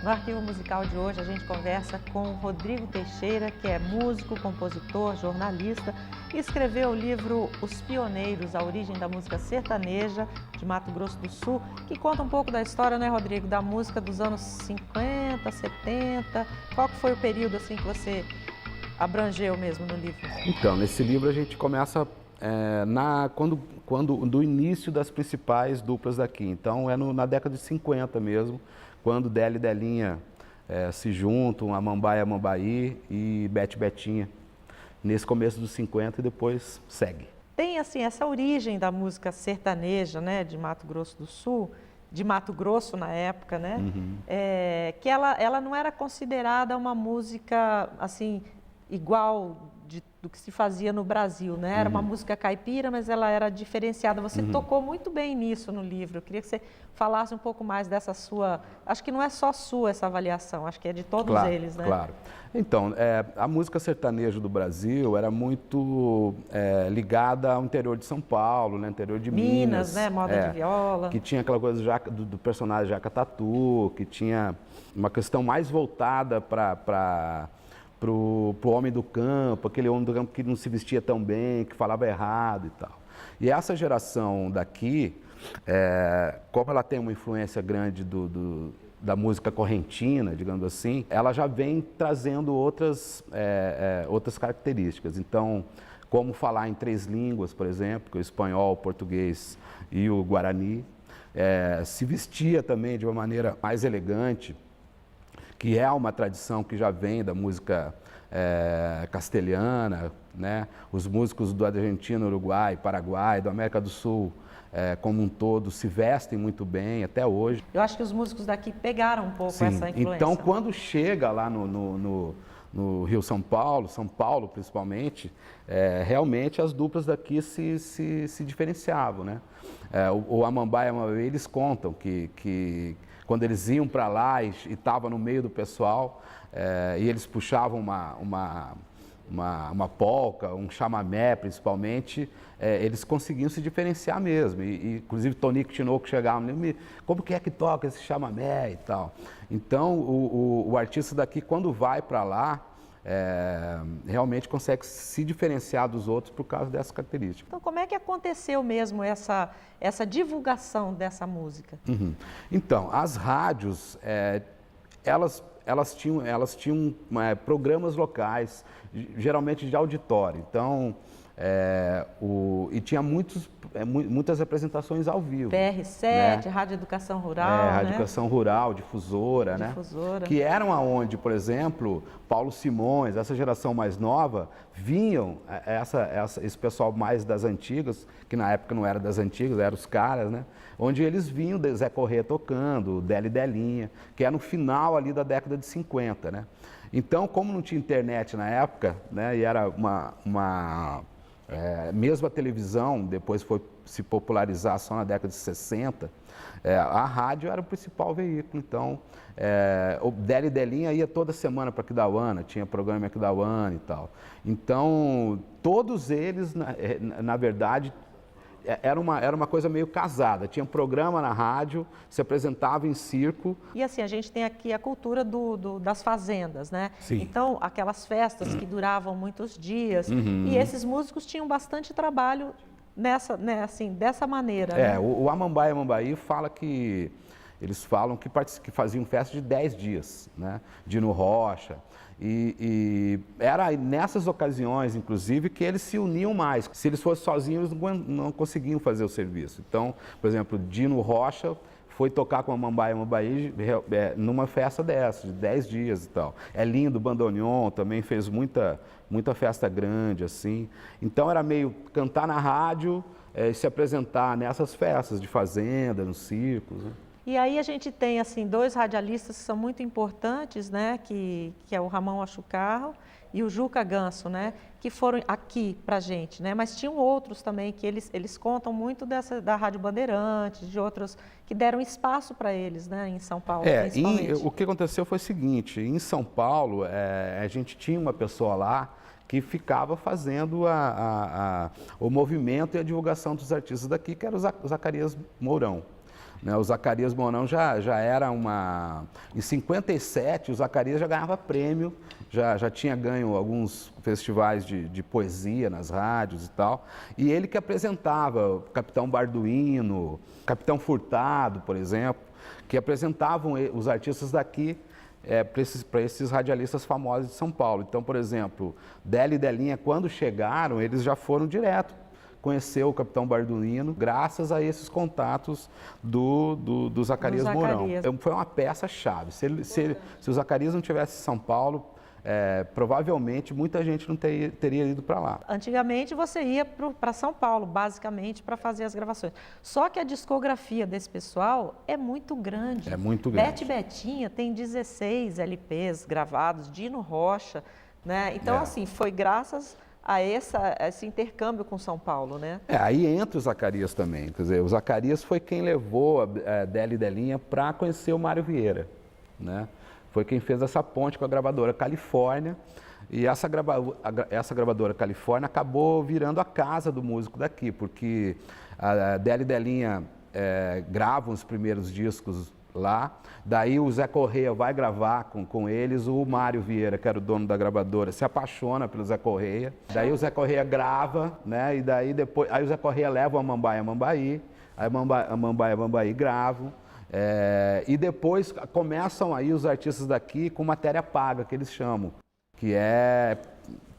No Arquivo Musical de hoje a gente conversa com o Rodrigo Teixeira, que é músico, compositor, jornalista e escreveu o livro Os Pioneiros, a origem da música sertaneja de Mato Grosso do Sul, que conta um pouco da história, né, Rodrigo, da música dos anos 50, 70. Qual que foi o período assim que você abrangeu mesmo no livro? Então, nesse livro a gente começa do início das principais duplas daqui. Então, na década de 50 mesmo, quando Deli e Delinha se juntam, a Mambaia Mambaí e Bete Betinha. Nesse começo dos 50 e depois segue. Tem assim essa origem da música sertaneja, né, de Mato Grosso do Sul, de Mato Grosso na época, né? Uhum. Que ela não era considerada uma música assim igual do que se fazia no Brasil, né? Era uma música caipira, mas ela era diferenciada. Você tocou muito bem nisso no livro. Eu queria que você falasse um pouco mais dessa sua... Acho que não é só sua essa avaliação, acho que é de todos eles, né? Claro. Então, a música sertaneja do Brasil era muito ligada ao interior de São Paulo, né? Interior de Minas. Né? Moda de viola. Que tinha aquela coisa do personagem Jaca Tatu, que tinha uma questão mais voltada para o homem do campo, aquele homem do campo que não se vestia tão bem, que falava errado e tal. E essa geração daqui, como ela tem uma influência grande da música correntina, digamos assim, ela já vem trazendo outras características. Então, como falar em 3 línguas, por exemplo, o espanhol, o português e o guarani, se vestia também de uma maneira mais elegante, que é uma tradição que já vem da música castelhana, né? Os músicos do Argentina, Uruguai, Paraguai, da América do Sul, como um todo, se vestem muito bem até hoje. Eu acho que os músicos daqui pegaram um pouco essa influência. Então, quando chega lá no Rio São Paulo principalmente, realmente as duplas daqui se diferenciavam, né? O Amambaia e Amambaí, eles contam que quando eles iam para lá e estavam no meio do pessoal, e eles puxavam uma polca, um chamamé principalmente, eles conseguiam se diferenciar mesmo. Inclusive Tonico e Tinoco chegavam, como que é que toca esse chamamé e tal. Então o artista daqui, quando vai para lá, realmente consegue se diferenciar dos outros por causa dessa característica. Então, como é que aconteceu mesmo essa divulgação dessa música? Uhum. Então, as rádios, elas tinham programas locais, geralmente de auditório. Então, e tinha muitas apresentações ao vivo. PR7, né? Rádio Educação Rural, Rádio Educação Rural, Difusora, né? Que eram aonde, por exemplo, Paulo Simões, essa geração mais nova, vinham, esse pessoal mais das antigas, que na época não era das antigas, eram os caras, né? Onde eles vinham, Zé Corrêa tocando, Deli e Delinha, que era no final ali da década de 50, né? Então, como não tinha internet na época, né, e era mesmo a televisão depois foi se popularizar só na década de 60, a rádio era o principal veículo. Então, o Deli e Delinha ia toda semana para Aquidauana, tinha programa em Aquidauana e tal. Então, todos eles, na verdade, era uma coisa meio casada. Tinha um programa na rádio, se apresentava em circo. E assim, a gente tem aqui a cultura das fazendas, né? Sim. Então, aquelas festas que duravam muitos dias. E esses músicos tinham bastante trabalho dessa maneira. Né? O Amambaia e Amambaí eles falam que faziam festa de 10 dias, né? Dino Rocha. E era nessas ocasiões, inclusive, que eles se uniam mais. Se eles fossem sozinhos, eles não conseguiam fazer o serviço. Então, por exemplo, Dino Rocha foi tocar com a Mambaia e Mambaí numa festa dessa, de 10 dias e tal. Lindo Bandoneon também fez muita festa grande, assim. Então, era meio cantar na rádio, se apresentar nessas festas de fazenda, nos circos, né? E aí a gente tem assim 2 radialistas que são muito importantes, né? Que é o Ramon Achucarro e o Juca Ganso, né? Que foram aqui pra gente, né? Mas tinham outros também que eles contam muito da Rádio Bandeirantes, de outros que deram espaço para eles, né? Em São Paulo, principalmente. O que aconteceu foi o seguinte: em São Paulo, a gente tinha uma pessoa lá que ficava fazendo o movimento e a divulgação dos artistas daqui, que era o Zacarias Mourão. né? O Zacarias Mourão já era uma... Em 57, o Zacarias já ganhava prêmio, já tinha ganho alguns festivais de poesia nas rádios e tal. E ele que apresentava o Capitão Barduino, Capitão Furtado, por exemplo, que apresentavam os artistas daqui para esses radialistas famosos de São Paulo. Então, por exemplo, Délia e Delinha, quando chegaram, eles já foram direto conhecer o Capitão Barduino, graças a esses contatos do Zacarias Mourão. Então, foi uma peça-chave. Se o Zacarias não tivesse em São Paulo, provavelmente muita gente não teria ido para lá. Antigamente você ia para São Paulo, basicamente, para fazer as gravações. Só que a discografia desse pessoal é muito grande. É muito grande. Bete Betinha tem 16 LPs gravados, Dino Rocha, né? Então, assim, foi graças a esse intercâmbio com São Paulo, né? Aí entra o Zacarias também. Quer dizer, o Zacarias foi quem levou a Délia e Delinha para conhecer o Mário Vieira, né? Foi quem fez essa ponte com a gravadora Califórnia, e essa gravadora Califórnia acabou virando a casa do músico daqui, porque a Délia e Delinha gravam os primeiros discos lá, daí o Zé Correia vai gravar com eles, o Mário Vieira, que era o dono da gravadora, se apaixona pelo Zé Correia, daí o Zé Correia grava, né, e daí depois, aí o Zé Correia leva o Amambaia Mambaí, aí a Amambaia Mambaí gravam. E depois começam aí os artistas daqui com matéria paga, que eles chamam, que é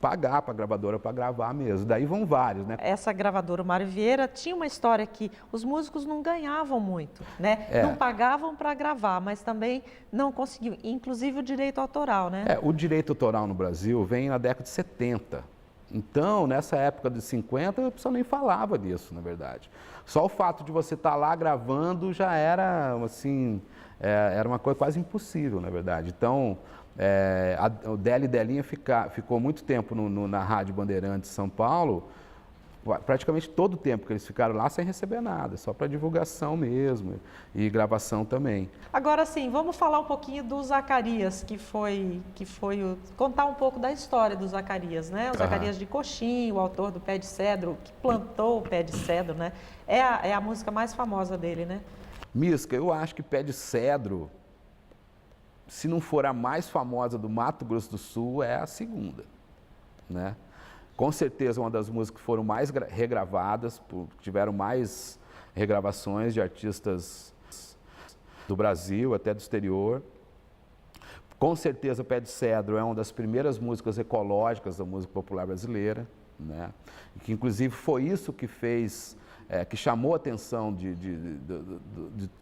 pagar para a gravadora para gravar mesmo. Daí vão vários, né? Essa gravadora, o Mário Vieira, tinha uma história que os músicos não ganhavam muito, né? Não pagavam para gravar, mas também não conseguiam, inclusive o direito autoral, né? O direito autoral no Brasil vem na década de 70. Então, nessa época de 50, a pessoa nem falava disso, na verdade. Só o fato de você estar lá gravando já era, assim, era uma coisa quase impossível, na verdade. Então, o Délia e Delinha ficou muito tempo na Rádio Bandeirantes de São Paulo, praticamente todo o tempo que eles ficaram lá sem receber nada, só para divulgação mesmo e gravação também. Agora sim, vamos falar um pouquinho do Zacarias, contar um pouco da história do Zacarias, né? O Zacarias de Coxim, o autor do Pé de Cedro, que plantou o Pé de Cedro, né? É a música mais famosa dele, né? Misca, eu acho que Pé de Cedro, se não for a mais famosa do Mato Grosso do Sul, é a segunda, né? Com certeza uma das músicas que foram mais regravadas, tiveram mais regravações de artistas do Brasil, até do exterior. Com certeza Pé de Cedro é uma das primeiras músicas ecológicas da música popular brasileira, né? Que inclusive foi isso que fez, que chamou a atenção de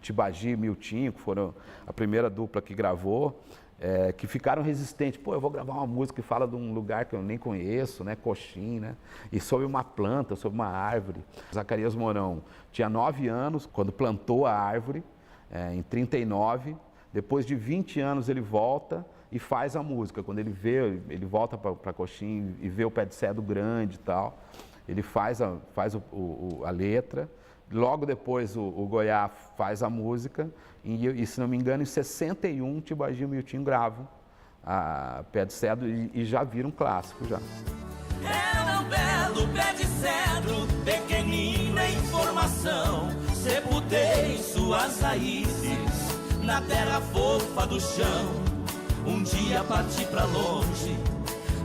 Tibagi e Miltinho, que foram a primeira dupla que gravou. Que ficaram resistentes. Pô, eu vou gravar uma música que fala de um lugar que eu nem conheço, né? Coxim, né? E sobre uma planta, sobre uma árvore. Zacarias Mourão tinha 9 anos quando plantou a árvore, em 39. Depois de 20 anos ele volta e faz a música. Quando ele volta para Coxim e vê o Pé de Cedro grande e tal, ele faz a letra. Logo depois o Goiás faz a música e, se não me engano, em 61, Tibagi e Miltinho gravam a Pé de Cedro e já vira um clássico já. Era um belo pé de cedro, pequenina em formação, sepultei suas raízes na terra fofa do chão. Um dia parti pra longe,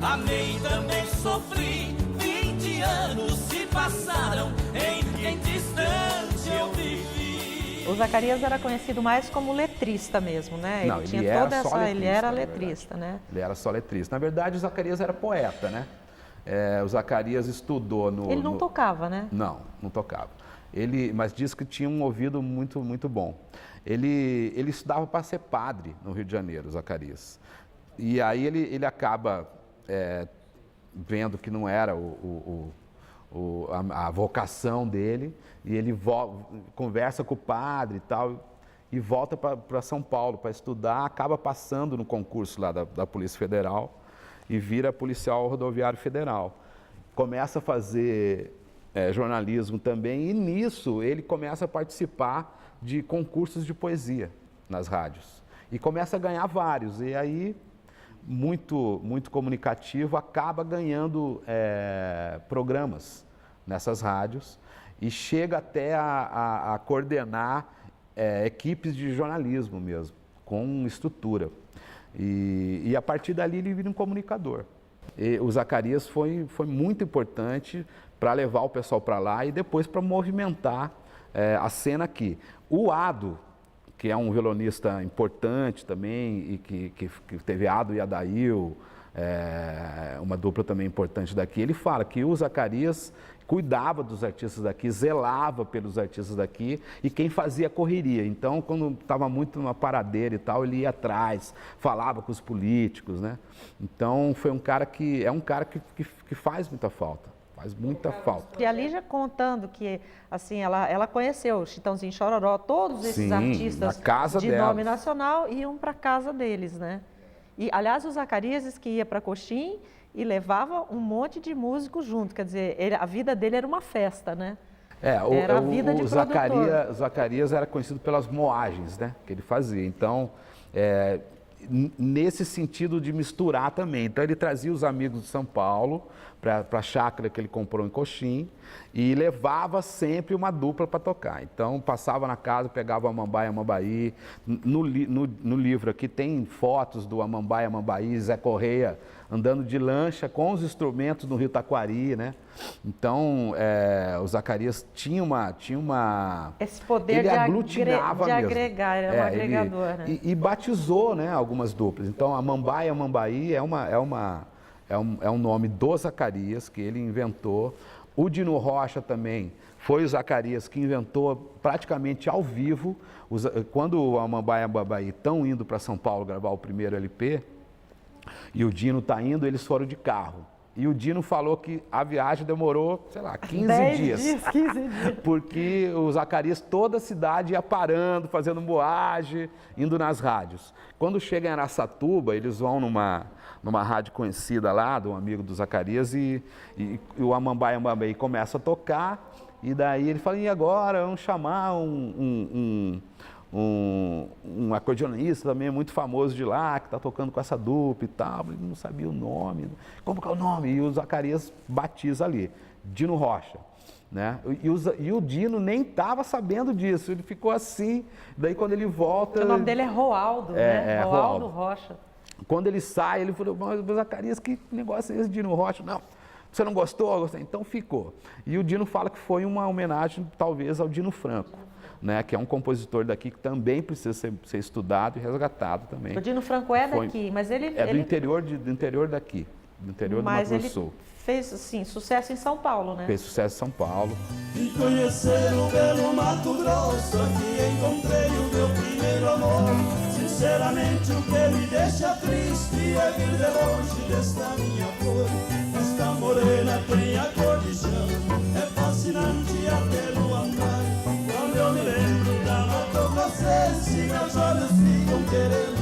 amei e também sofri. 20 anos se passaram, em distante eu vivi. O Zacarias era conhecido mais como letrista mesmo, né? Não, ele tinha toda essa... letrista, ele era letrista, né? Ele era só letrista. Na verdade, o Zacarias era poeta, né? O Zacarias estudou no... Ele não tocava, né? Não tocava. Mas disse que tinha um ouvido muito, muito bom. Ele estudava para ser padre no Rio de Janeiro, o Zacarias. E aí ele acaba vendo que não era a vocação dele, e ele conversa com o padre e tal, e volta para São Paulo para estudar, acaba passando no concurso lá da Polícia Federal e vira policial rodoviário federal. Começa a fazer jornalismo também, e nisso ele começa a participar de concursos de poesia nas rádios. E começa a ganhar vários, e aí, muito, muito comunicativo, acaba ganhando programas nessas rádios e chega até a coordenar equipes de jornalismo mesmo, com estrutura. E a partir dali ele vira um comunicador. E o Zacarias foi muito importante para levar o pessoal para lá e depois para movimentar a cena aqui. O Ado, que é um violonista importante também, e que teve Ado e Adail, uma dupla também importante daqui, ele fala que o Zacarias cuidava dos artistas daqui, zelava pelos artistas daqui e quem fazia correria. Então, quando estava muito numa paradeira e tal, ele ia atrás, falava com os políticos, né? Então, foi um cara que faz muita falta. Faz muita falta. E a Lígia contando que, assim, ela conheceu o Chitãozinho e Chororó, todos esses artistas de nome nacional iam para a casa deles, né? E, aliás, o Zacarias disse que ia para Coxim e levava um monte de músicos junto, quer dizer, a vida dele era uma festa, né? Era a vida de produtor. O Zacarias era conhecido pelas moagens, né, que ele fazia. Então, nesse sentido de misturar também. Então, ele trazia os amigos de São Paulo para a chácara que ele comprou em Coxim e levava sempre uma dupla para tocar. Então, passava na casa, pegava o Amambai e Amambaí. No livro aqui tem fotos do Amambai e Amambaí, Zé Correia andando de lancha com os instrumentos no Rio Taquari, né? Então, o Zacarias tinha uma... Esse poder ele aglutinava de mesmo. agregar, era um agregador, né? E batizou, né, algumas duplas. Então, Amambai e Amambaí é um nome do Zacarias, que ele inventou. O Dino Rocha também foi o Zacarias que inventou praticamente ao vivo. Quando o Amambai e Amambaí estão indo para São Paulo gravar o primeiro LP, e o Dino está indo, eles foram de carro. E o Dino falou que a viagem demorou, sei lá, 15 dias. 15 dias. Porque o Zacarias, toda a cidade ia parando, fazendo moagem, indo nas rádios. Quando chega em Araçatuba, eles vão numa rádio conhecida lá, de um amigo do Zacarias, e o Amambai Amambai começa a tocar, e daí ele fala, e agora, vamos chamar um acordeonista também muito famoso de lá, que está tocando com essa dupla e tal, ele não sabia o nome. Como que é o nome? E o Zacarias batiza ali, Dino Rocha. Né? E o Dino nem estava sabendo disso, ele ficou assim, daí quando ele volta... O nome dele é Roaldo, né? Roaldo Rocha. Quando ele sai, ele falou, mas Zacarias, que negócio é esse, Dino Rocha? Não, você não gostou? Gostei. Então ficou. E o Dino fala que foi uma homenagem, talvez, ao Dino Franco. Né, que é um compositor daqui que também precisa ser estudado e resgatado também. O Dino Franco é daqui, mas ele... do interior daqui, do interior do Mato Grosso do Sul. Fez, assim, sucesso em São Paulo, né? Fez sucesso em São Paulo. E conhecer o belo Mato Grosso, aqui encontrei o meu primeiro amor. Sinceramente, o que me deixa triste é vir de longe desta minha flor. Esta morena tem a cor de chão, é fascinante até no andar. Quando eu me lembro da Mato Grossense, meus olhos ficam querendo